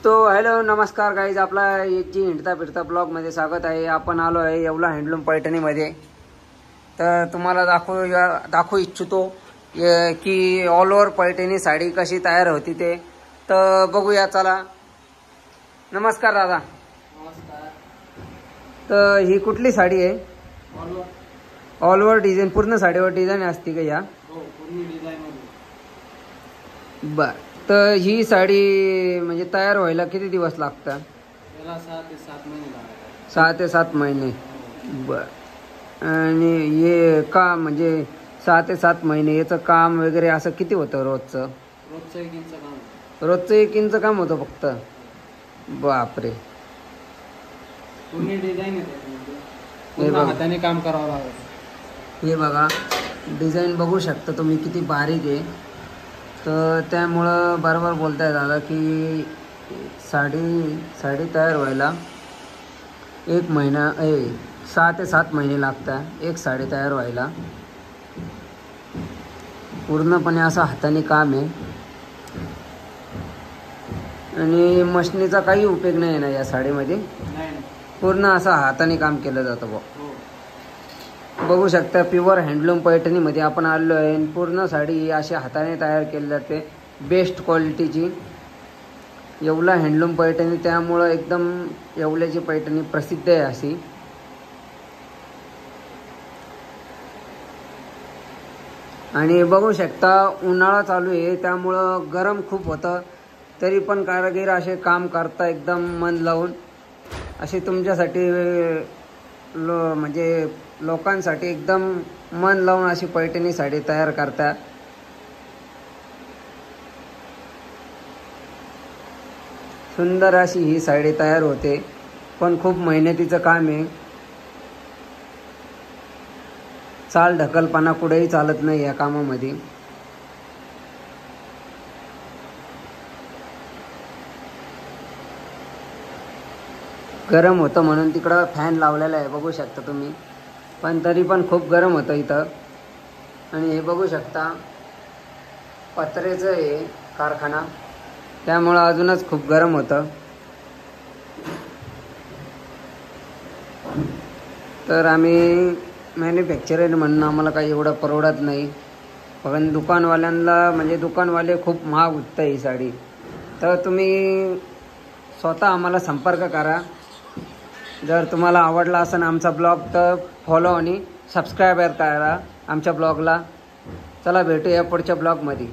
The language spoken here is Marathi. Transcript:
तो हॅलो नमस्कार गाईज, आपला याची हिंडता फिरता ब्लॉगमध्ये स्वागत आहे। आपण आलो आहे येवला हँडलूम पैठणीमध्ये। तर तुम्हाला दाखवू इच्छितो की ऑल ओव्हर पैठणी साडी कशी तयार होती ते। तर बघूया चला। नमस्कार दादा। नमस्कार। तर ही कुठली साडी आहे? ऑल ओव्हर डिझाईन, पूर्ण साडीवर डिझाईन असते का या? हो, पूर्ण डिझाईन मध्ये। बर, तर ही साडी म्हणजे तयार व्हायला किती दिवस लागतात? त्याला 6 ते 7 महिने लागतात। 6 ते 7 महिने। बर, आणि हे काम म्हणजे 6 ते 7 महिने याचं काम वगैरे असं किती होतं रोजचं? रोजचं 1 इंच काम होतं। रोजचं 1 इंच काम होतं फक्त? बापरे। पूर्ण डिझाईन आहे, पूर्ण हाताने काम करावं लागतं। हे बघा, डिझाईन बघू शकता तुम्ही किती बारीक आहे। तर त्यामुळं बरोबर बोलताय दादा की साडी तयार व्हायला 1 महिना 6 ते 7 महिने लागतात एक साडी तयार व्हायला। पूर्णपणे असं हाताने काम आहे आणि मशिनीचा काही उपयोग नाही ना या साडीमध्ये। पूर्ण असं हाताने काम केलं जातं बघ। बघू शकता प्युअर हँडलूम पैठणीमध्ये आपण आलो आहे। पूर्ण साडी ही अशी हाताने तयार केली जाते, बेस्ट क्वालिटीची येवला हँडलूम पैठणी। त्यामुळं एकदम येवल्याची पैठणी प्रसिद्ध आहे अशी। आणि बघू शकता उन्हाळा चालू आहे त्यामुळं गरम खूप होतं, तरी पण कारागीर असे काम करता एकदम मन लावून। असे तुमच्यासाठी म्हणजे लोकांसाठी एकदम मन लावून अशी पैठणी साडी तयार करतात। सुंदर अशी ही साडी तयार होते, पण खूप मेहनतीचं काम आहे। चाल ढकलपणा कुठेही चालत नाही या कामामध्ये। गरम होतं म्हणून तिकडं फॅन लावलेला आहे बघू शकता तुम्ही, पण तरी पण खूप गरम होतं इथं। आणि हे बघू शकता पत्र्याचं आहे कारखाना, त्यामुळं अजूनच खूप गरम होतं। तर आम्ही मॅन्युफॅक्चरर म्हणून आम्हाला काही एवढं परवडत नाही, पण दुकानवाल्यांना म्हणजे दुकानवाले खूप महाग विकतात ही साडी। तर तुम्ही स्वतः आम्हाला संपर्क करा। जर तुम्हाला आवडला असेल आमचा ब्लॉग तर फॉलो आणि सबस्क्राईब करा आमच्या ब्लॉगला। चला भेटूया पुढच्या ब्लॉगमध्ये।